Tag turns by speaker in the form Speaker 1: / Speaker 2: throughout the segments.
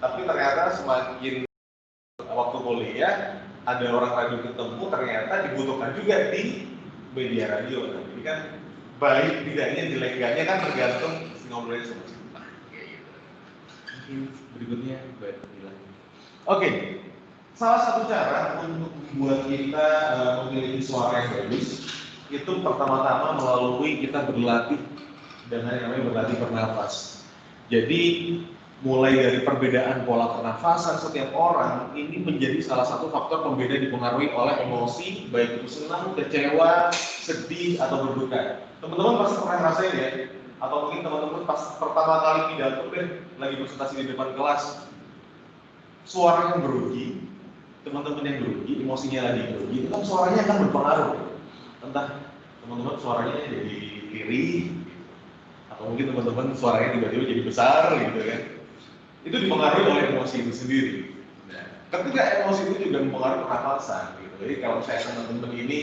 Speaker 1: Tapi ternyata semakin waktu kuliah ada orang radio ketemu, ternyata dibutuhkan juga di media radio. Nah, jadi kan baik tidaknya, jelek tidaknya kan tergantung ngobrolnya sama siapa. Berikutnya baik bilang. Oke, salah satu cara untuk membuat kita memiliki suara yang bagus itu pertama-tama melalui kita berlatih dengan yang namanya berlatih bernafas. Jadi mulai dari perbedaan pola pernafasan setiap orang ini menjadi salah satu faktor pembeda dipengaruhi oleh emosi, baik itu senang, kecewa, sedih atau berduka. Teman-teman pasti pernah ngerasain ya, atau mungkin teman-teman pas pertama kali pidato deh lagi presentasi di depan kelas, suara yang berugi, teman-teman yang berugi, emosinya lagi berugi, itu kan suaranya akan berpengaruh. Entah teman-teman suaranya jadi kiri, atau mungkin teman-teman suaranya tiba-tiba jadi besar gitu kan. Itu dipengaruhi oleh emosi itu sendiri. Nah, ketika emosi itu juga mempengaruhi pernafasan gitu. Jadi kalau saya teman-teman ini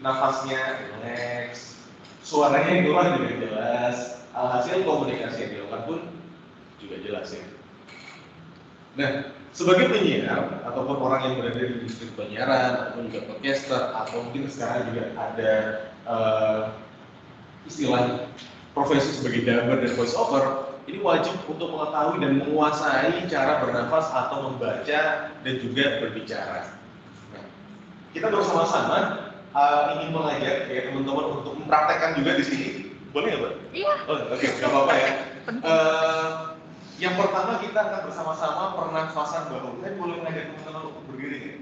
Speaker 1: nafasnya relax, suaranya yang keluar juga jelas, alhasil komunikasi yang dilakukan pun juga jelas ya. Nah, sebagai penyiar ataupun orang yang berada di industri penyiaran ataupun juga podcaster atau mungkin sekarang juga ada istilah profesi sebagai dubber dan voice over, ini wajib untuk mengetahui dan menguasai cara bernafas atau membaca dan juga berbicara. Nah, kita bersama-sama ingin mengajak ya teman-teman untuk mempraktekkan juga di sini. Boleh nggak, Mbak? Iya. Oh, oke, nggak apa-apa ya. Yang pertama kita akan bersama-sama pernafasan bahu. Saya boleh mengajak teman-teman untuk berdiri ya?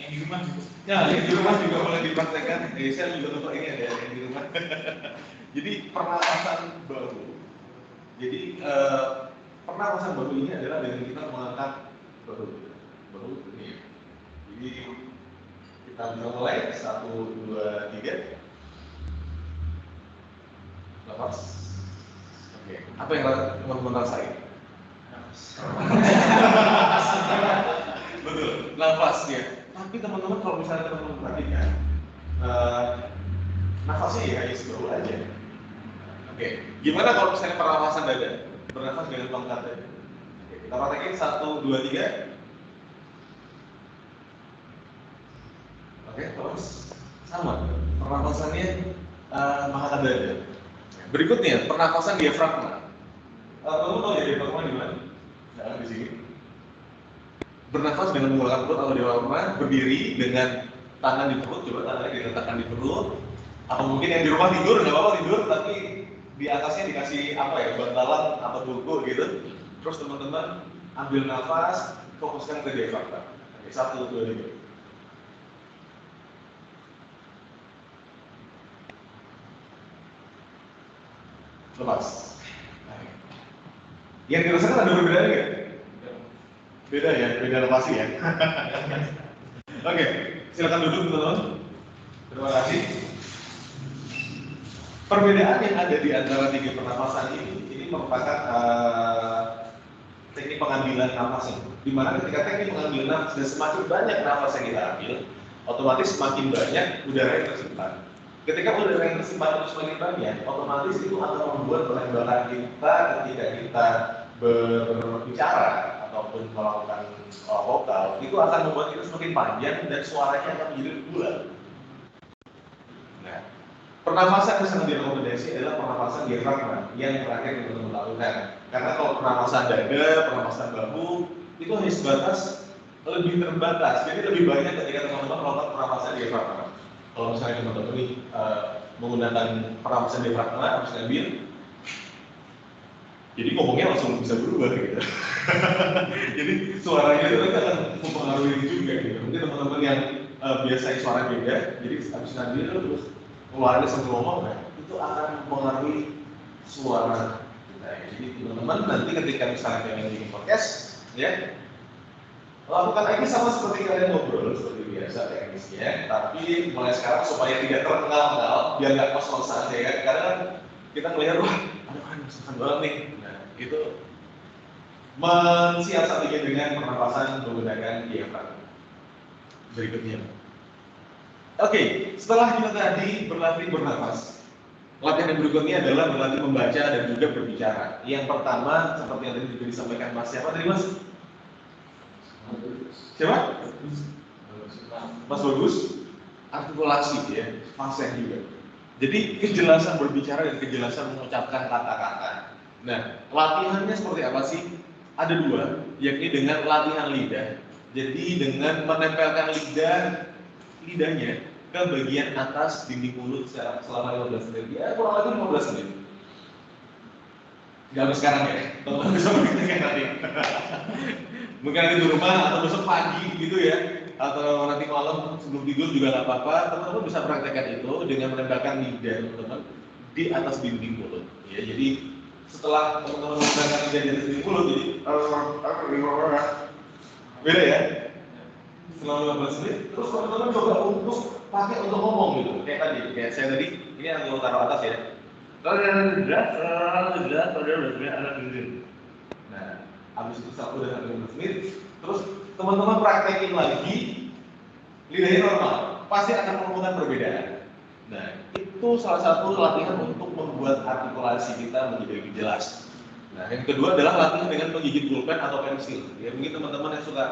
Speaker 1: Yang di rumah juga. Ya, yang di rumah juga boleh dipraktekkan. Saya juga lupa ini ada yang di rumah. Jadi pernafasan bahu. Jadi pernafasan bahu ini adalah dengan kita mengangkat bahu ini. Jadi kita bisa mulai 1, 2, 3. Nafas. Oke. Apa yang teman-teman rasain? Betul, nafasnya. Tapi teman-teman kalau misalnya teman-teman perhatikan, nafasnya ya hanya sebahu aja. Oke, gimana kalau misalnya pernafasan dada? Bernafas dengan pangkat dada. Oke, kita praktekin 1, 2, 3. Oke, terus sama. Pernafasannya mengangkat dada. Berikutnya, pernafasan diafragma. Kamu tahu ya diafragma di mana? Nah, di sini. Bernafas dengan menggunakan perut atau diafragma, berdiri dengan tangan di perut, coba tangannya diletakkan di perut. Atau mungkin yang di rumah tidur, nggak apa-apa tidur, tapi di atasnya dikasih apa ya, bantalan atau buku gitu. Terus teman-teman ambil nafas, fokuskan ke diafragma. Oke, 1, 2, 3. Lepas. Yang dirasakan ada perbedaan nggak? Beda ya, beda lokasi ya. Oke, silakan duduk teman-teman. Terima kasih. Perbedaan yang ada di antara 3 pernapasan ini merupakan teknik pengambilan nafasnya. Di mana ketika teknik pengambilan nafas dan semakin banyak nafas yang kita ambil, otomatis semakin banyak udara yang tersimpan. Ketika udara yang tersimpan itu semakin banyak, otomatis itu akan membuat penembakan kita ketika kita berbicara ataupun melakukan vokal, itu akan membuat kita semakin panjang dan suaranya akan menjadi lebih bulat. Nah, pernafasan yang sangat direkomendasi adalah pernafasan diafragma yang terakhir yang teman-teman lakukan. Karena kalau pernafasan dada, pernafasan bahu itu hanya sebatas lebih terbatas. Jadi lebih banyak ketika teman-teman melakukan pernafasan diafragma. Kalau misalnya teman-teman ini menggunakan pernafasan diafragma, harus ngambil. Jadi ngomongnya langsung bisa berubah gitu. Jadi suaranya itu akan mempengaruhi juga gitu. Mungkin teman-teman yang biasanya suara beda, jadi habis ngambil terus keluarnya sambil ngomong, nah, itu akan mempengaruhi suara kita. Jadi teman-teman nanti ketika misalnya pengen bikin podcast, ya lakukan aja sama seperti kalian ngobrol seperti biasa teknisnya, tapi mulai sekarang supaya tidak terkenal-kenal, biar nggak kos-kosan ya. Karena kan kita melihat wah, aduh misalkan banget nih. Nah, itu mensiasatinya dengan pernapasan menggunakan diafragma. Berikutnya. Oke, setelah kita tadi berlatih bernafas, Latihan yang berikutnya adalah berlatih membaca dan juga berbicara. Yang pertama, seperti yang tadi juga disampaikan Mas siapa tadi Mas? Siapa? Mas Bagus. Artikulasi ya, fasih juga. Jadi kejelasan berbicara dan kejelasan mengucapkan kata-kata. Nah, latihannya seperti apa sih? Ada dua, yakni dengan latihan lidah. Jadi dengan menempelkan lidahnya ke bagian atas dinding mulut selama 15 menit. Ya, kurang lebih 15 menit. Gak harus sekarang ya, teman-teman bisa praktekkan nanti. Mungkin nanti di rumah atau besok pagi gitu ya, atau nanti malam sebelum tidur juga nggak apa-apa. Teman-teman bisa praktekkan itu dengan menempelkan lidah teman-teman di atas dinding mulut. Ya, jadi setelah teman-teman menempelkan lidah di atas dinding mulut, jadi beda ya. Selama 15 menit, terus teman-teman coba untuk pakai untuk ngomong gitu. Kayak tadi, kayak saya tadi, ini yang taruh atas ya. Nah, habis itu satu dan 15 menit, terus teman-teman praktekin lagi, lidahnya normal, pasti akan menemukan perbedaan. Nah, itu salah satu latihan untuk membuat artikulasi kita menjadi lebih jelas. Nah, yang kedua adalah latihan dengan menggigit pulpen atau pensil. Ya, mungkin teman-teman yang suka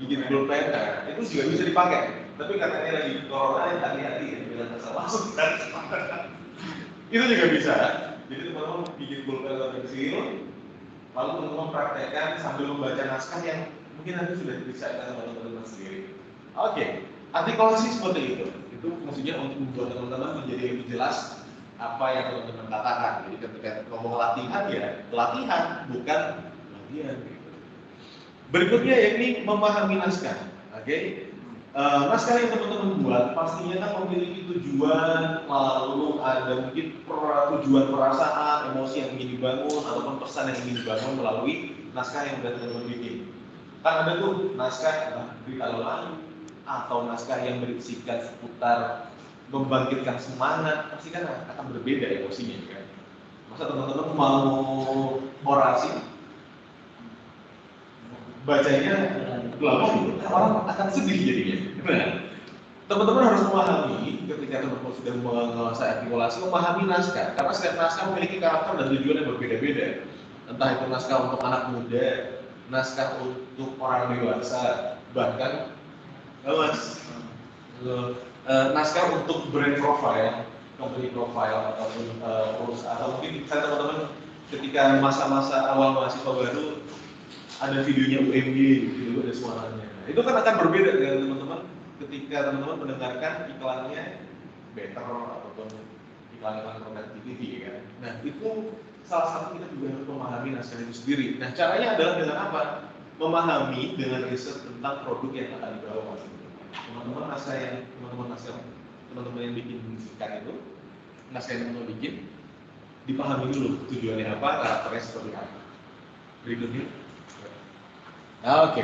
Speaker 1: gigit pulpen, nah, itu juga bisa dipakai. Tapi karena ini lagi corona, hati-hati ya, bila tersalah masuk kan. Itu juga bisa. Jadi teman-teman gigit pulpen atau pensil, lalu teman-teman praktekkan sambil membaca naskah yang mungkin nanti sudah diperiksa sama teman-teman sendiri. Oke, artikulasi seperti itu. Itu fungsinya untuk membuat teman-teman menjadi lebih jelas apa yang teman-teman katakan. Jadi ketika ngomong latihan ya latihan, bukan latihan. Berikutnya yakni memahami naskah. Oke. Naskah yang teman-teman buat pastinya kan memiliki tujuan, lalu ada mungkin tujuan perasaan, emosi yang ingin dibangun, ataupun pesan yang ingin dibangun melalui naskah yang sudah teman-teman bikin. Kan ada tuh naskah berita lalu atau naskah yang berisikan seputar membangkitkan semangat, pasti kan akan berbeda emosinya kan. Masa teman-teman mau orasi, bacanya lalu orang akan sedih jadinya. Nah, teman-teman harus memahami ketika teman-teman sudah menguasai artikulasi, memahami naskah, karena setiap naskah memiliki karakter dan tujuan yang berbeda-beda. Entah itu naskah untuk anak muda, naskah untuk orang dewasa, bahkan naskah untuk brand profile, company profile ataupun perusahaan, atau mungkin misalnya teman-teman ketika masa-masa awal mahasiswa baru ada videonya UMG gitu, ada suaranya. Nah, itu kan akan berbeda dengan teman-teman ketika teman-teman mendengarkan iklannya Better ataupun iklan-iklan produk di TV kan. Nah, itu salah satu kita juga harus memahami naskah itu sendiri. Nah, caranya adalah dengan apa? Memahami dengan riset tentang produk yang akan dibawa teman-teman teman-teman yang bikin musikan itu, naskah yang teman-teman bikin, dipahami dulu tujuannya apa, karakternya seperti apa. Berikutnya. Oke.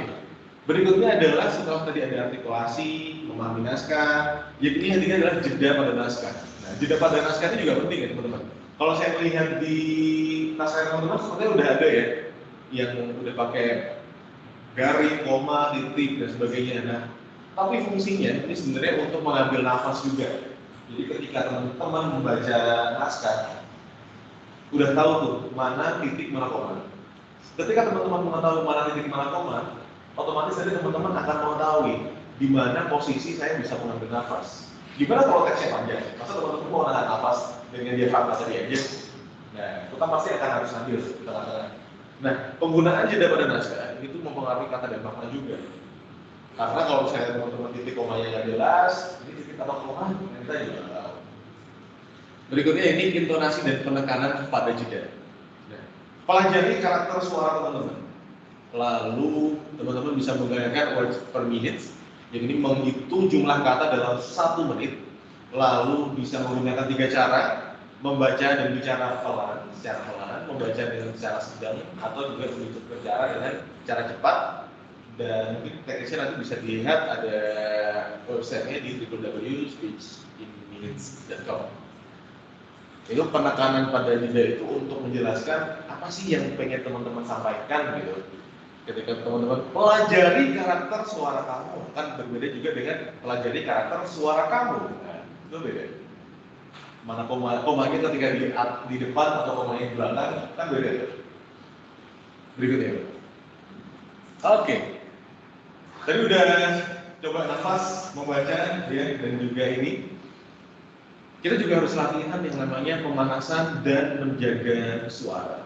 Speaker 1: Berikutnya adalah setelah tadi ada artikulasi, memahami naskah, yakni intinya adalah jeda pada naskah. Nah, jeda pada naskah itu juga penting ya teman-teman. Kalau saya melihat di naskah teman-teman sepertinya udah ada ya, yang udah pakai garis, koma, titik dan sebagainya. Nah, tapi fungsinya ini sebenarnya untuk mengambil nafas juga. Jadi ketika teman-teman membaca naskah, udah tahu tuh mana titik mana koma. Ketika teman-teman mengetahui mana titik mana koma, otomatis tadi teman-teman akan mengetahui di mana posisi saya bisa mengambil nafas. Gimana kalau teksnya panjang? Masa teman-teman mau menahan nafas dengan diafragma tadi aja? Nah, itu kan pasti akan harus sambil di tengah-tengah. Nah, penggunaan jeda pada naskah itu mempengaruhi kata dan makna juga. Karena kalau saya teman-teman titik komanya nggak jelas, ini titik apa koma, kita juga nggak tahu. Berikutnya ini intonasi dan penekanan pada jeda. Nah, pelajari karakter suara teman-teman. Lalu teman-teman bisa menggunakan words per minute, yang ini menghitung jumlah kata dalam 1 menit. Lalu bisa menggunakan 3 cara, membaca dan bicara secara pelan, membaca dengan cara sedang, atau juga berbicara dengan cara cepat. Dan mungkin teknisnya nanti bisa dilihat ada websitenya di www.speechinminutes.com. Itu penekanan pada jeda itu untuk menjelaskan apa sih yang pengen teman-teman sampaikan gitu. Ketika teman-teman pelajari karakter suara kamu, kan berbeda juga dengan pelajari karakter suara kamu. Nah, itu beda. Mana komanya ketika di depan atau komanya di belakang kan beda. Berikutnya. Oke. Tadi udah coba nafas, membaca ya, dan juga ini. Kita juga harus latihan yang namanya pemanasan dan menjaga suara.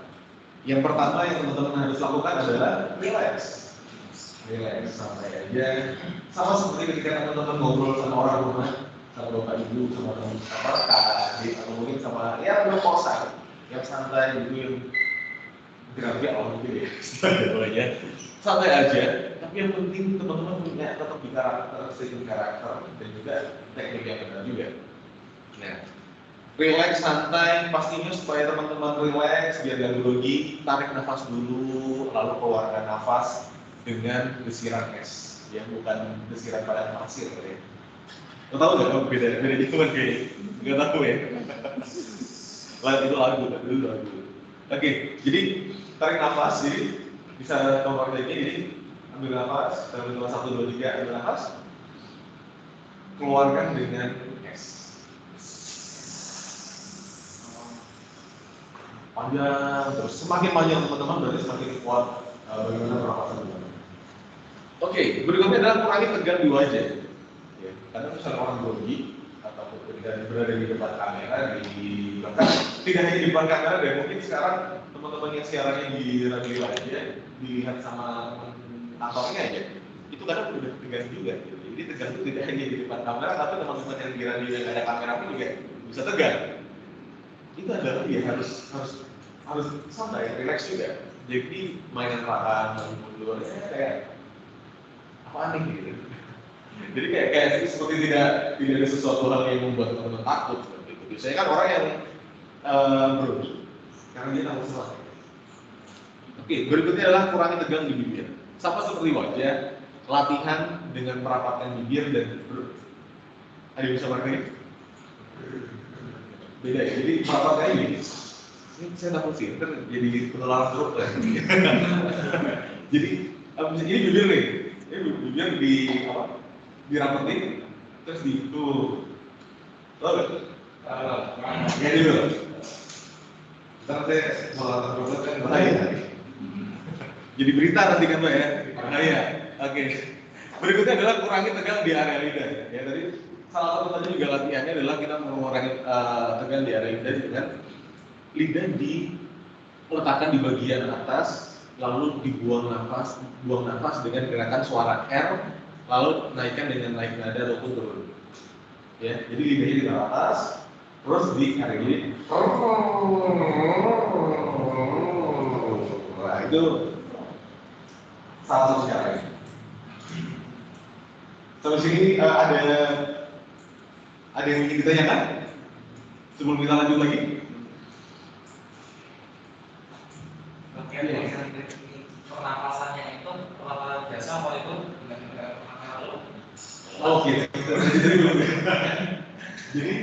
Speaker 1: Yang pertama yang teman-teman harus lakukan adalah relax. Relax, santai aja. Sama seperti ketika teman-teman ngobrol sama orang rumah, sama bapak ibu, sama teman, sama kakak adik, atau mungkin sama ya kosan yang santai gitu, yang grafi awal gitu ya. Bolehnya santai aja. Tapi yang penting teman-teman punya tetap di karakter, setting karakter, dan juga teknik yang benar juga. Nah, relax, santai, pastinya supaya teman-teman relax, biar gak grogi, tarik nafas dulu, lalu keluarkan nafas dengan desiran es, ya bukan desiran padang pasir ya. Lo tau gak kalau beda gitu kan kayak, nggak tahu ya. Itu lagu. Oke, jadi tarik nafas, jadi bisa kamu pakai ini, jadi ambil nafas, dalam 1, 2, 3, ambil nafas, keluarkan dengan es. Panjang terus, semakin panjang teman-teman berarti semakin kuat bagaimana pernapasan teman-teman. Oke, berikutnya adalah kurangi tegang di wajah. Ya, karena misalnya orang grogi atau ketika berada di depan kamera, bahkan tidak hanya di depan kamera, dan mungkin sekarang teman-teman yang siarannya di radio aja dilihat sama kantornya aja, itu kadang udah tegang juga. Gitu. Jadi tegang itu tidak hanya di depan kamera, tapi teman-teman yang di radio yang ada kamera pun juga bisa tegang. Itu adalah dia harus santai, relax juga. Jadi mainan perlahan, main mundur, kayak apa aneh gitu. Jadi kayak seperti tidak ada sesuatu hal yang membuat teman-teman takut seperti itu. Biasanya kan orang yang grogi karena dia takut sesuatu. Oke, berikutnya adalah kurangi tegang di bibir. Sama seperti wajah, latihan dengan merapatkan bibir dan ada yang bisa pakai? Beda ya, jadi merapatkan ini saya takut sih, ntar jadi penularan terus lah. Jadi ini bibir nih, ini bibir dirapetin, terus tuh, tau gak? Ya dulu. Ntar saya malah terus kan bahaya. Jadi berita nanti kan Mbak ya, bahaya. Oke. Berikutnya adalah kurangi tegang di area lidah. Ya tadi salah satu tadi juga latihannya adalah kita mengurangi tegang di area lidah dengan lidah diletakkan di bagian atas, lalu buang nafas dengan gerakan suara R, lalu naikkan dengan naik nada ataupun turun. Ya, jadi lidahnya di atas, terus di area lidah. Nah, itu salah satu caranya. Sampai sini ada yang ingin ditanyakan? Sebelum kita lanjut lagi.
Speaker 2: Pernapasannya itu pernapasan biasa apa itu dengan lalu?
Speaker 1: Oh gitu. Jadi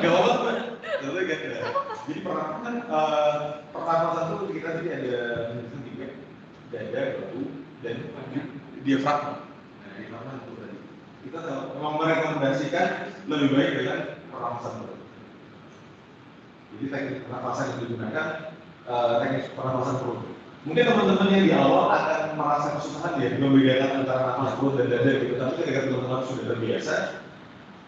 Speaker 1: gak apa-apa. Jadi pernapasan itu kita jadi ada tiga, dada, bahu, dan diafragma. Nah, diafragma itu tadi. Kita memang merekomendasikan lebih baik dengan pernapasan perut. Jadi teknik pernapasan yang digunakan teknik pernapasan perut. Mungkin teman-teman yang di awal akan merasa kesusahan ya membedakan antara nafas perut dan dada gitu. Tapi ketika teman-teman sudah terbiasa,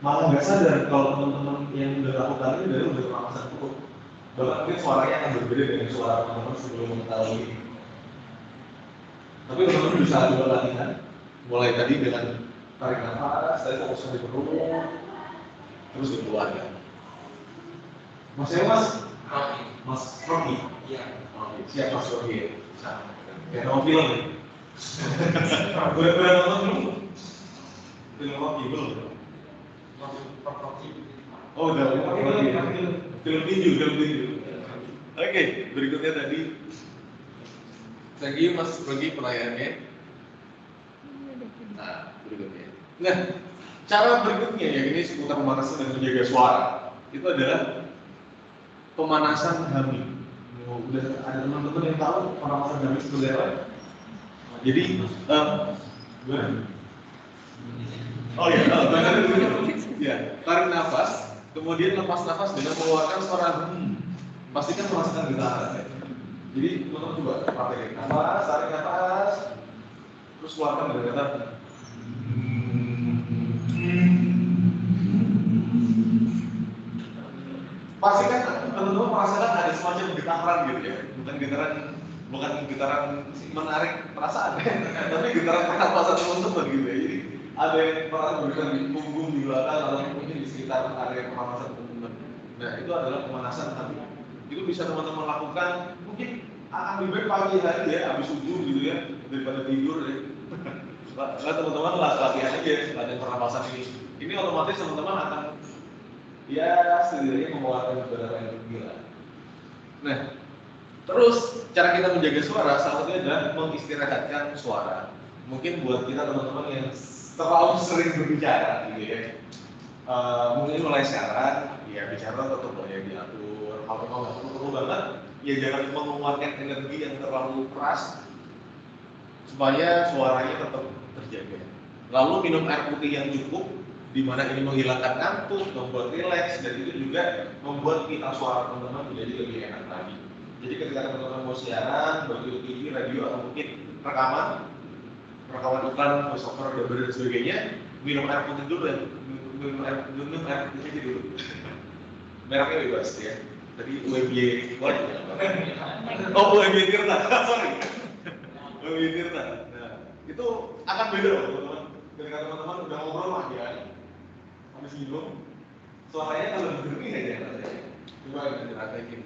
Speaker 1: malah nggak sadar kalau teman-teman yang udah lakukan ini dari udah pernapasan perut. Bahkan mungkin suaranya akan berbeda dengan suara teman-teman sebelum mengetahui. Tapi teman-teman bisa coba latihan. Mulai tadi dengan tarik nafas, tadi fokus di perut, terus dikeluarkan. Mas
Speaker 2: Rocky.
Speaker 1: Mas Rocky?
Speaker 2: Iya.
Speaker 1: Oke, siap Mas Rocky. Kayak nama film nih. Udah nonton belum? Film Rocky belum?
Speaker 2: Rocky.
Speaker 1: Oh udah, film tinju. Oke, berikutnya tadi. Thank you Mas Rocky pertanyaannya. Nah, berikutnya. Nah, cara berikutnya ya ini seputar pemanasan dan menjaga suara. Itu adalah pemanasan humming. Udah ada teman-teman yang tahu pemanasan humming seperti apa? Jadi, Oh iya, benar itu. Ya, tarik nafas, kemudian lepas nafas dengan mengeluarkan suara pastikan merasakan getaran. Ya. Jadi teman-teman coba pakai nafas, tarik nafas, terus keluarkan dengan getaran. Pastikan teman-teman merasakan ada semacam getaran gitu ya, bukan getaran menarik perasaan, tapi getaran pernapasan teman-teman gitu ya. Jadi ada yang bergetar di punggung di belakang atau mungkin di sekitar area pernapasan teman-teman. Nah itu adalah pemanasan tadi. Itu bisa teman-teman lakukan mungkin lebih baik pagi hari ya, habis subuh gitu ya, daripada tidur ya. Nah, teman-teman latihan aja latihan pernapasan ini. Ini otomatis teman-teman akan ya setidaknya mengeluarkan beberapa energi lah. Nah, terus cara kita menjaga suara salah satunya adalah mengistirahatkan suara. Mungkin buat kita teman-teman yang terlalu sering berbicara gitu ya. Mungkin mulai sekarang ya bicara tetap boleh diatur. Kalau memang nggak perlu banget, ya jangan mengeluarkan energi yang terlalu keras supaya suaranya tetap terjaga. Lalu minum air putih yang cukup, di mana ini menghilangkan ngantuk, membuat rileks, dan itu juga membuat kita suara teman-teman menjadi lebih enak lagi. Jadi ketika teman-teman mau siaran, baik itu TV, radio, atau mungkin rekaman iklan, voiceover, dan sebagainya, minum air putih dulu ya, minum air putih aja dulu. Mereknya bebas ya. Tadi UMY, UMY Tirta, sorry. UMY Tirta. Nah, itu akan beda loh teman-teman. Ketika teman-teman udah ngobrol lah ya, habis minum, suaranya kalau jernih aja rasanya. Coba kita praktekin.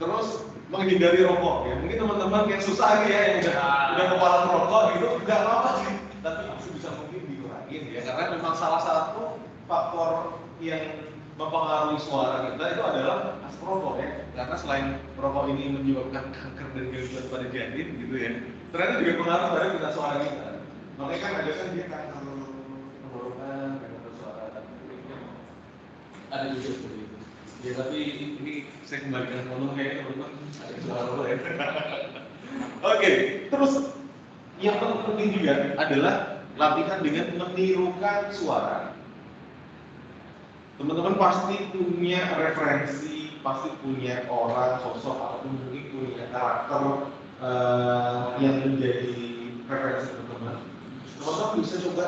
Speaker 1: Terus menghindari rokok ya. Mungkin teman-teman yang susah ya, yang udah kepala merokok gitu, nggak apa-apa sih. Tapi masih bisa mungkin dikurangin ya, karena memang salah satu faktor yang mempengaruhi suara kita itu adalah asap rokok ya. Karena selain rokok ini menyebabkan kanker dan gangguan pada janin gitu ya, ternyata juga pengaruh pada kita suara kita. Makanya kan ada kan dia kanker tenggorokan, kanker suara, ada juga seperti itu. Ya tapi ini saya kembalikan ngomong kayak teman-teman ada suara rokok ya. Oke, terus yang penting juga adalah latihan dengan menirukan suara. Teman-teman pasti punya referensi, pasti punya orang, sosok, ataupun mungkin punya karakter yang menjadi referensi teman-teman. Teman-teman bisa coba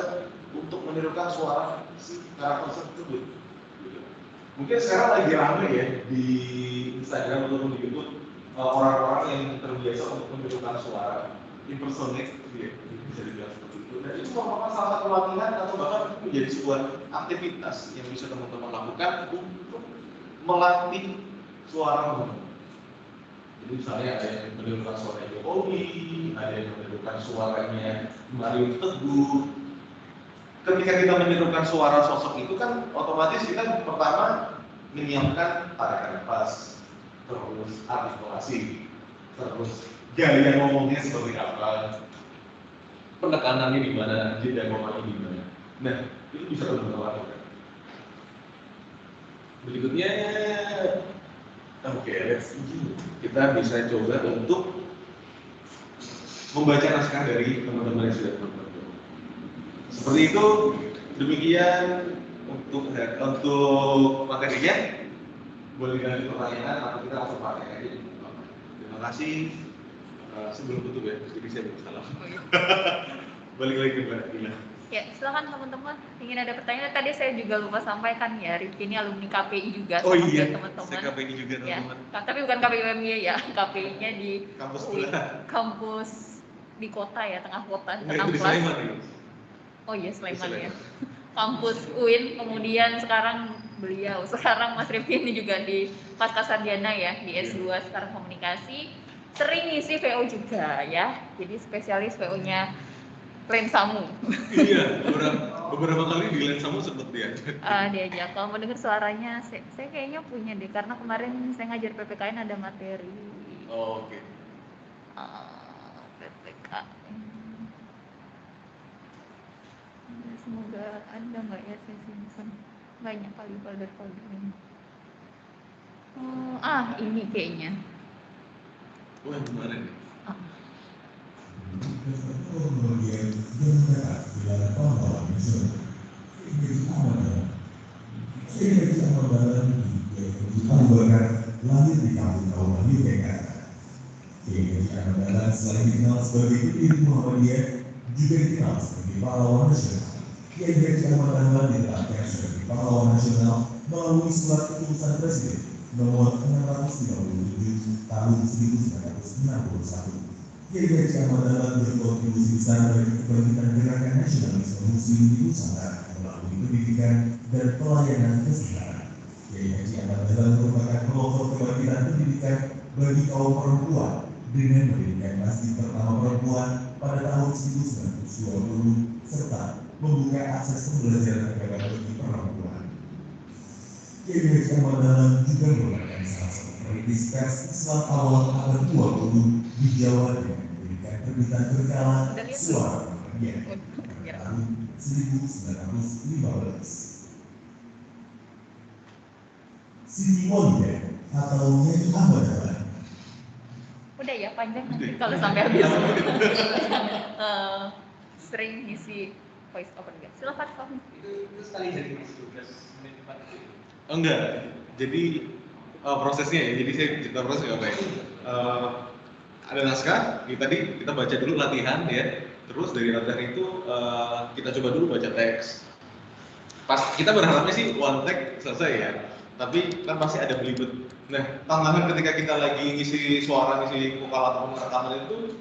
Speaker 1: untuk menirukan suara si karakter tersebut. Mungkin sekarang lagi ramai ya di Instagram ataupun di YouTube orang-orang yang terbiasa untuk menirukan suara, impersonate, ya, bisa dibilang seperti itu. Dan itu merupakan salah satu latihan atau bahkan menjadi sebuah aktivitas yang bisa teman-teman lakukan untuk melatih suara teman-teman. Jadi misalnya ada yang menirukan suara Jokowi, ada yang menirukan suaranya Mario Teguh. Ketika kita menirukan suara sosok itu kan otomatis kita pertama menyiapkan tarikan nafas, terus artikulasi, terus gaya ngomongnya seperti apa, penekanannya di mana, jeda ngomongnya di mana. Nah, itu bisa teman-teman lakukan. Berikutnya, oke, kita bisa coba untuk membaca naskah dari teman-teman yang sudah teman-teman. Seperti itu, demikian untuk materinya. Boleh ganti pertanyaan atau kita langsung pakai aja. Terima kasih. Sebelum tutup ya, jadi saya bersalah. Balik lagi ke Mbak Ila.
Speaker 3: Ya, silakan teman-teman. Ingin ada pertanyaan? Tadi saya juga lupa sampaikan ya, Rifki ini alumni KPI juga.
Speaker 1: Oh iya,
Speaker 3: teman-teman.
Speaker 1: saya KPI juga teman-teman.
Speaker 3: Ya, tapi bukan KPI UMY ya, KPI-nya di
Speaker 1: kampus
Speaker 3: di kota ya, tengah kota,
Speaker 1: tengah Sleman ya.
Speaker 3: Oh iya, Sleman ya. Kampus UIN, kemudian sekarang beliau, sekarang Mas Rifki ini juga di Pasca Sarjana ya, di S2 sekarang komunikasi. Sering ngisi VO juga ya, jadi spesialis VO-nya Lensamu.
Speaker 1: Iya, beberapa kali di Lensamu sempat diajak.
Speaker 3: Diajak. Kalau mendengar suaranya, saya kayaknya punya deh, karena kemarin saya ngajar PPKN ada materi.
Speaker 1: Oh, oke.
Speaker 3: PPKN. Semoga ada nggak ya, saya simpan. Banyak kali folder-folder ini. Ini kayaknya.
Speaker 1: Wah, kemarin.
Speaker 4: kemudian yang mendapat gelar pahlawan nasional. Energi amanah, energi amanah yang merupakan lahir di kampung Yogyakarta. Energi amanah selain dikenal sebagai pendiri Muhammadiyah, juga dikenal sebagai pahlawan nasional. Energi amanah ditetapkan sebagai pahlawan nasional melalui surat keputusan Presiden nomor 637 tahun 1961. Energi amanah berkontribusi besar bagi kebangkitan gerakan nasionalisme Muslim di Nusantara melalui pendidikan dan pelayanan kesehatan. Energi amanah merupakan pelopor kebangkitan pendidikan bagi kaum perempuan dengan mendirikan masjid pertama perempuan pada tahun 1920 serta membuka akses pembelajaran agama bagi perempuan. Energi amanah juga merupakan salah satu perintis pers Islam awal abad 20 di Jawa dengan mendirikan terbitan berkala Suara Muhammadiyah pada tahun 1915. Siti Walidah atau Nyai Amanah.
Speaker 3: Udah ya panjang nanti kalau sampai habis. Sering ngisi voice over guys. Silakan Fahmi.
Speaker 2: Itu sekali jadi 12 menit 4 itu.
Speaker 1: Oh, enggak, jadi prosesnya ya, jadi saya cerita prosesnya apa ya? Ada naskah, tadi kita baca dulu latihan ya, terus dari latihan itu kita coba dulu baca teks. Pas kita berharapnya sih one take selesai ya, tapi kan pasti ada belibet. Nah, tantangan ketika kita lagi ngisi suara, ngisi vokal atau rekaman itu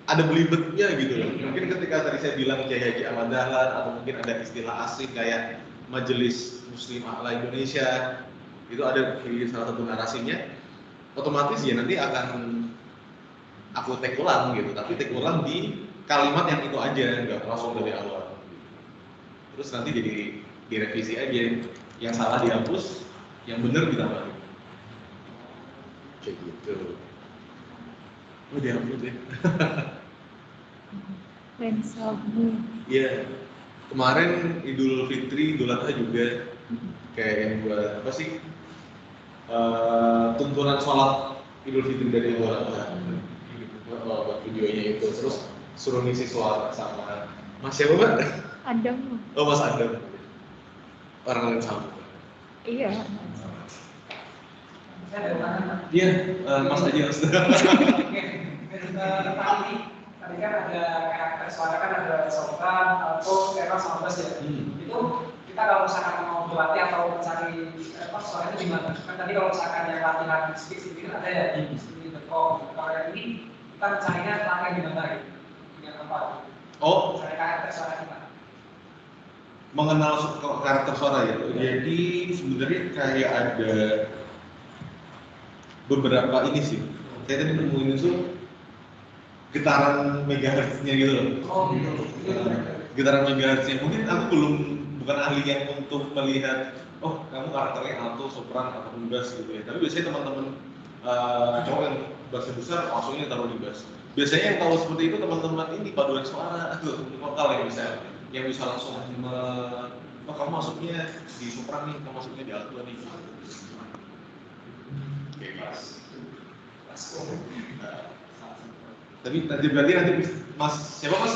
Speaker 1: ada belibetnya gitu loh. Mungkin ketika tadi saya bilang Kiai Haji Ahmad Dahlan atau mungkin ada istilah asing kayak Majelis Muslim A'la Indonesia, itu ada di salah satu narasinya, otomatis ya nanti akan aku take ulang gitu, tapi take ulang di kalimat yang itu aja, nggak langsung dari awal. Terus nanti jadi direvisi aja, yang salah dihapus, yang benar ditambahin. Kayak gitu. Oh dihapus ya.
Speaker 3: Lensamu.
Speaker 1: Iya. Kemarin Idul Fitri, Idul Adha juga kayak yang buat apa sih? Tuntunan sholat Idul Fitri dari Idul Adha. Buat videonya itu, terus suruh ngisi suara sama Mas siapa Mbak?
Speaker 3: Adam.
Speaker 1: Oh Mas Adam. Orang lain sama.
Speaker 3: Iya.
Speaker 2: Saya ada pertanyaan.
Speaker 1: Iya, Mas aja Mas.
Speaker 2: Tentang ini, tadi kan ada karakter suara kan ada sopran, alto, tenor, sama bass ya. Itu kita kalau misalkan mau berlatih atau mencari suara itu gimana? Kan tadi kalau misalkan yang latihan speech itu ada ya, seperti betul. Kalau yang ini kita mencarinya latihan gimana gitu? Dengan apa?
Speaker 1: Oh,
Speaker 2: Mencari karakter suara kita.
Speaker 1: mengenal karakter suara ya. Jadi sebenarnya kayak ada beberapa ini sih. Saya tadi nemuin itu getaran megahertznya gitu loh.
Speaker 2: Oh gitu.
Speaker 1: Getaran megahertznya mungkin aku bukan ahli yang untuk melihat oh kamu karakternya alto, sopran atau bass gitu ya. Tapi biasanya teman-teman cowok yang bassnya besar langsungnya taruh di bass. Biasanya yang tahu seperti itu teman-teman ini paduan suara atau vokal yang bisa langsung oh kamu masuknya di sopran nih, kamu masuknya di alto nih. Kayak mas. Tapi nanti berarti Mas siapa Mas?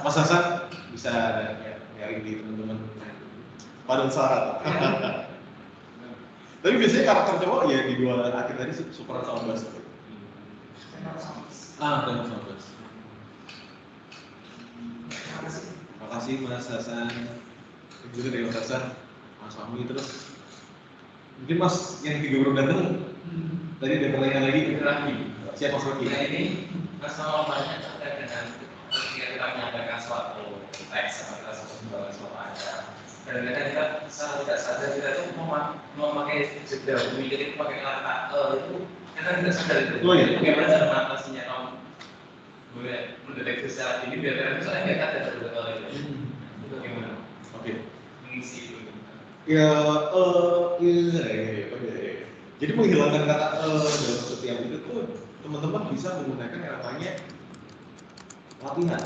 Speaker 1: Mas Hasan bisa nyari di teman-teman paduan suara. Tapi biasanya karakter cowok ya di dua akhir tadi super sama bass. Tenor sama bass. Terima kasih Mas Hasan. Juga dari Mas Hasan, Mas Fahmi terus. Mungkin Mas yang tiga baru datang. Tadi ada pertanyaan lagi. Siapa Mas Rocky?
Speaker 2: Nah ini Mas namanya terkait dengan kita menyampaikan suatu teks atau kita membawa suatu acara. Kadang-kadang kita tidak sadar kita itu memakai jeda memilih itu pakai kata itu kita tidak sadar itu.
Speaker 1: Oh iya.
Speaker 2: Bagaimana cara mengatasinya kamu boleh mendeteksi secara ini biar kalian misalnya nggak ada itu. Itu gimana?
Speaker 1: Oke.
Speaker 2: Mengisi itu.
Speaker 1: Ya. Jadi menghilangkan kata dalam setiap itu tuh teman-teman bisa menggunakan yang namanya latihan.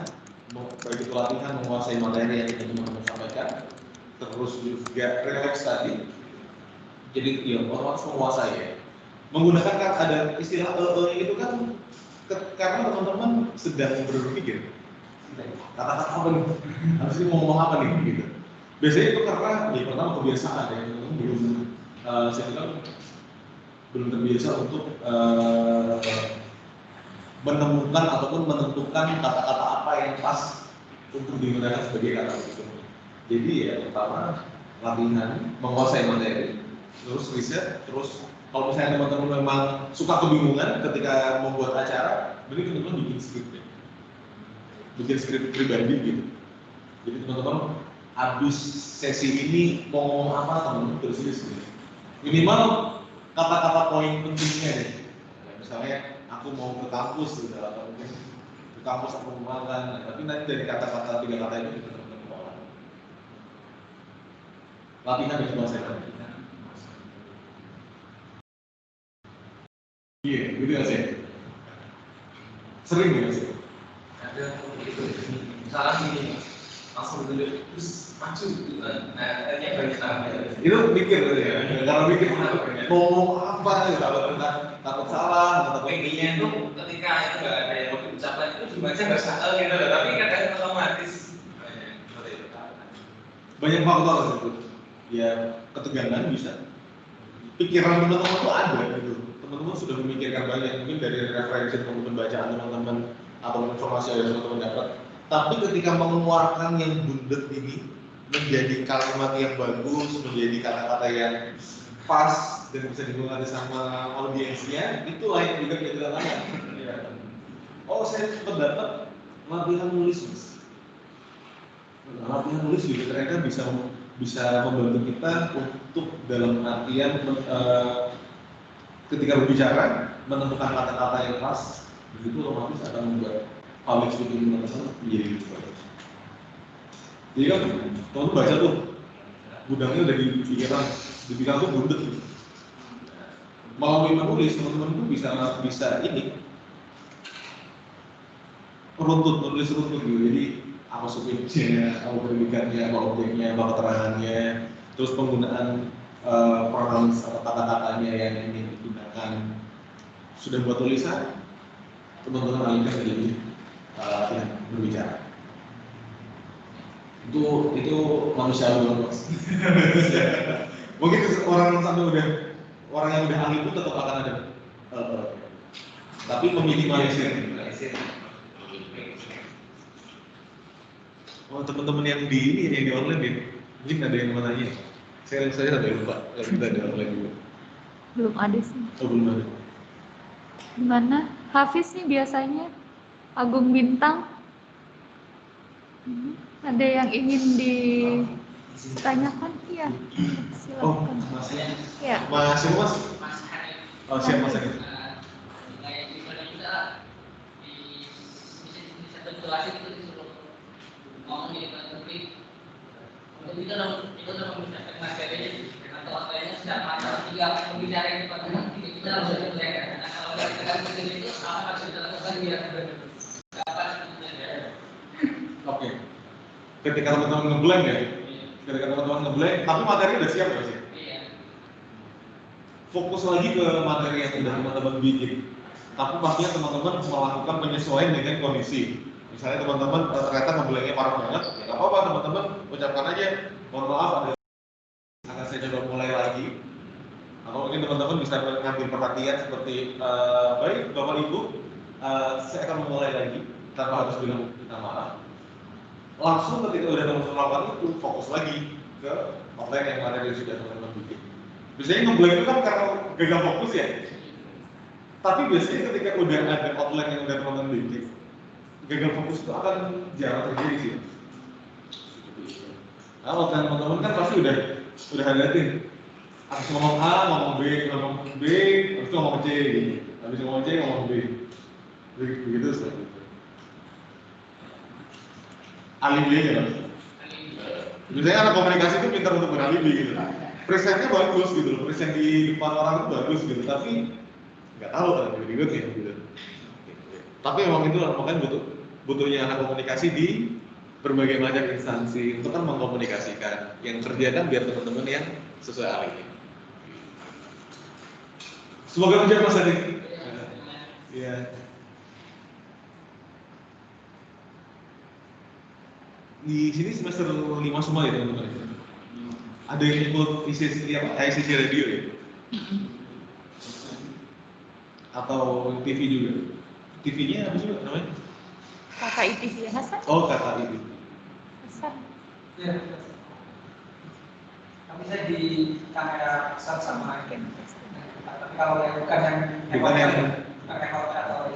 Speaker 1: Baik itu latihan menguasai materi yang teman-teman sampaikan, terus juga relax tadi. Jadi ya harus menguasai ya. Menggunakan ada istilah itu kan karena teman-teman sedang berpikir. kata-kata apa nih? Harus ini mau ngomong apa nih? Gitu. Biasanya itu karena ya pertama kebiasaan ya, belum saya bilang belum terbiasa untuk menemukan ataupun menentukan kata-kata apa yang pas untuk digunakan sebagai kata itu. Jadi ya pertama latihan, menguasai materi, terus riset, terus kalau misalnya teman-teman memang suka kebingungan ketika membuat acara, berarti teman-teman bikin skrip ya. Bikin skrip pribadi gitu. Jadi teman-teman habis sesi ini mau ngomong apa teman-teman tulis gitu. Minimal kata-kata poin pentingnya nih. Misalnya aku mau ke kampus gitu, atau mungkin ke kampus aku mau makan, tapi nanti dari kata-kata 3 kata itu teman-teman bawa. Latihan dan menguasai. Iya, gitu nggak sih? Sering nggak sih?
Speaker 5: Ada itu, misalnya gini, langsung duduk terus maju gitu kan. Nah, tanya banyak banget.
Speaker 1: Itu mikir gitu ya. Kalau mikir ngomong apa gitu, takut salah, atau
Speaker 5: Pengennya itu ketika itu nggak ada yang mau diucapkan itu dibaca nggak salah gitu loh, tapi kadang otomatis
Speaker 1: banyak faktor gitu. Ya ketegangan bisa. Pikiran teman-teman tuh ada gitu. Teman-teman sudah memikirkan banyak, mungkin dari referensi teman-teman bacaan teman-teman atau informasi yang teman-teman dapat. Tapi ketika mengeluarkan yang bundet ini menjadi kalimat yang bagus, menjadi kata-kata yang pas dan bisa digunakan sama audiensnya, itu lain juga kita tantangan. Oh, saya sempat dapat latihan nulis, mas. Latihan nulis juga ternyata bisa membantu kita untuk dalam artian ketika berbicara menentukan kata-kata yang pas, begitu otomatis akan membuat public speaking teman-teman menjadi lebih baik. Jadi kan, kalau lu baca tuh gudangnya udah di pikiran tuh bundet. Melalui menulis teman-teman tuh bisa ini nulis runtut gitu. Jadi apa subjeknya, apa predikatnya, apa objeknya, apa keterangannya, terus penggunaan pronouns atau kata-katanya yang ingin digunakan. Sudah buat tulisan, teman-teman alihkan menjadi berbicara. Itu manusiawi banget, mas. Mungkin orang yang udah ahli pun tetap akan ada, tapi meminimalisir. Oh, teman-teman yang di online nih, mungkin ada yang mau nanya. Saya ada lupa, kita ada online juga.
Speaker 3: Belum ada sih.
Speaker 1: Oh, belum ada.
Speaker 3: Gimana? Hafiz nih biasanya Agung Bintang. Ada yang ingin ditanyakan? Iya.
Speaker 1: Oh,
Speaker 3: Silakan.
Speaker 1: masnya.
Speaker 3: Ya.
Speaker 1: Mas. Oh, siap mas.
Speaker 5: Ngomong di depan publik, kita udah mempersiapkan materi atau apanya sedang masalah 3 pembicara di depan publik, kita harus menjaga. Nah, kalau kita kan itu apa harus kita lakukan biar dapat menjaga.
Speaker 1: Oke. Ketika teman-teman ngeblank ya, tapi materi udah siap nggak sih?
Speaker 5: Iya.
Speaker 1: Fokus lagi ke materi yang sudah teman-teman bikin. Tapi pastinya teman-teman melakukan penyesuaian dengan kondisi. Misalnya teman-teman ternyata ngeblanknya parah banget, ya nggak apa-apa teman-teman ucapkan aja, mohon maaf akan saya coba mulai lagi. Atau mungkin teman-teman bisa mengambil perhatian seperti baik Bapak Ibu, saya akan memulai lagi tanpa harus bilang minta maaf. Langsung ketika udah teman-teman melakukan itu, fokus lagi ke outline yang materi yang sudah teman-teman bikin. Biasanya ngeblank itu kan karena gagal fokus ya. Tapi biasanya ketika udah ada outline yang udah teman-teman bikin, gagal fokus itu akan jarang terjadi sih. Nah, kalau teman-teman kan pasti udah hadatin. Habis ngomong A, ngomong B, habis itu ngomong C, habis ngomong C, ngomong B. Begitu seperti itu. Alibi aja mas. Biasanya anak komunikasi itu pintar untuk beralibi gitu. Presentnya bagus gitu loh, present di depan orang itu bagus gitu, tapi nggak tahu kan berikutnya gitu. Tapi memang itu makanya butuhnya anak komunikasi di berbagai macam instansi untuk kan mengkomunikasikan. Yang kerjakan biar teman-teman yang sesuai ahlinya. Semoga menjawab Mas Adi. Iya. di sini semester 5 semua ya teman-teman. Ada yang ikut ICC apa? ICC radio ya? Atau TV juga? TV-nya apa sih Pak namanya?
Speaker 3: Kakak ITV Hasan.
Speaker 1: Oh, kata itu.
Speaker 3: Hasan.
Speaker 2: Ya. Tapi saya di kamera besar sama
Speaker 3: Oke.
Speaker 2: tapi kalau yang bukan yang
Speaker 1: Bukan yang
Speaker 2: remote atau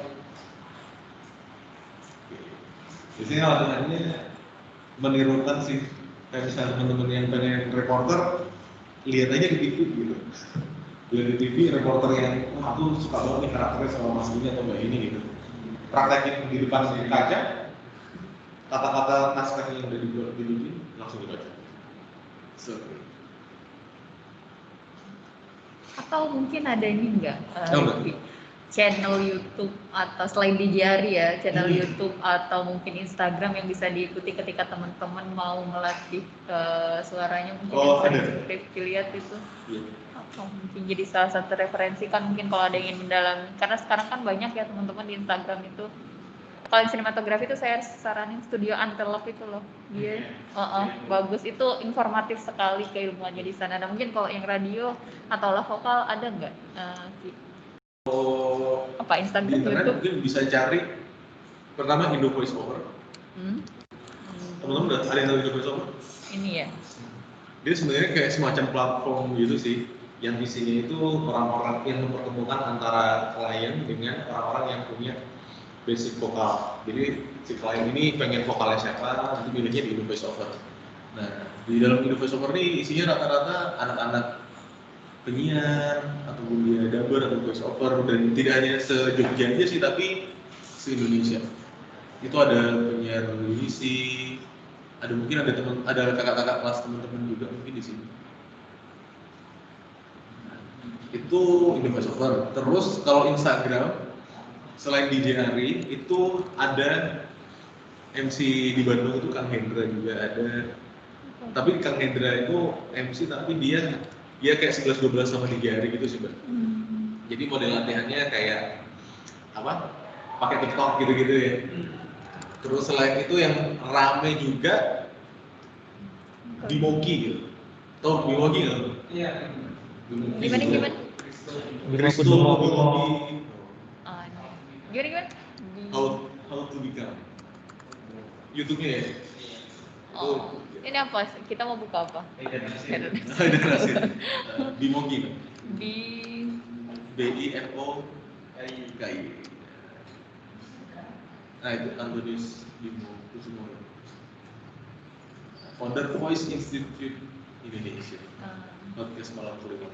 Speaker 1: biasanya latihannya menirukan sih. Kayak misalnya teman-teman yang pengen reporter, lihat aja di TV gitu. Lihat di TV reporter yang aku suka banget nih karakternya sama Mas ini atau Mbak ini gitu. Praktekin di depan kaca, kata-kata naskah yang udah dibuat di TV langsung dibaca. So.
Speaker 3: Atau mungkin ada ini enggak?
Speaker 1: Oh,
Speaker 3: Channel YouTube atau selain di Jari ya, channel YouTube atau mungkin Instagram yang bisa diikuti ketika teman-teman mau melatih suaranya mungkin
Speaker 1: Oh,
Speaker 3: yang
Speaker 1: ada.
Speaker 3: sering dilihat itu.
Speaker 1: Iya.
Speaker 3: Atau mungkin jadi salah satu referensi kan mungkin kalau ada yang ingin mendalami karena sekarang kan banyak ya teman-teman di Instagram itu kalau yang sinematografi itu saya saranin Studio Antelope itu loh dia bagus itu informatif sekali keilmuannya di sana. Nah mungkin kalau yang radio atau olah vokal ada nggak apa
Speaker 1: Di
Speaker 3: Instagram
Speaker 1: internet
Speaker 3: YouTube?
Speaker 1: mungkin bisa cari pertama Indo Voice Over. Teman-teman udah ada yang tahu Indo Voice Over?
Speaker 3: Ini ya.
Speaker 1: Dia sebenarnya kayak semacam platform gitu sih, yang isinya itu orang-orang yang mempertemukan antara klien dengan orang-orang yang punya basic vokal. Jadi si klien ini pengen vokalnya siapa, nanti pilihnya di Indo Voice Over. Nah, di dalam Indo Voice Over ini isinya rata-rata anak-anak penyiar ataupun dia dubber atau voice over dan tidak hanya se-Jogja aja sih tapi se-Indonesia. Itu ada penyiar BBC, ada kakak-kakak kelas teman-teman juga mungkin di sini. Itu Indo Voice Over. Terus kalau Instagram selain DJ Ari itu ada MC di Bandung itu Kang Hendra juga ada. Tapi Kang Hendra itu MC tapi dia kayak 11-12 sama DJ Ari gitu sih Mbak. Jadi model latihannya kayak apa? Pakai TikTok gitu-gitu ya. Terus selain itu yang rame juga Bimogi gitu. Tahu Bimogi nggak?
Speaker 2: iya.
Speaker 3: Gimana?
Speaker 1: Kristo Bimogi.
Speaker 3: Gimana?
Speaker 1: How to become. YouTube-nya ya.
Speaker 3: Oh, ini apa? Kita mau buka apa?
Speaker 1: Ada rahasia. Bimogi. BIMOKI. Nah itu Antonius Bimo Kusumo. Founder Voice Institute Indonesia. Podcast Malam Kuliah.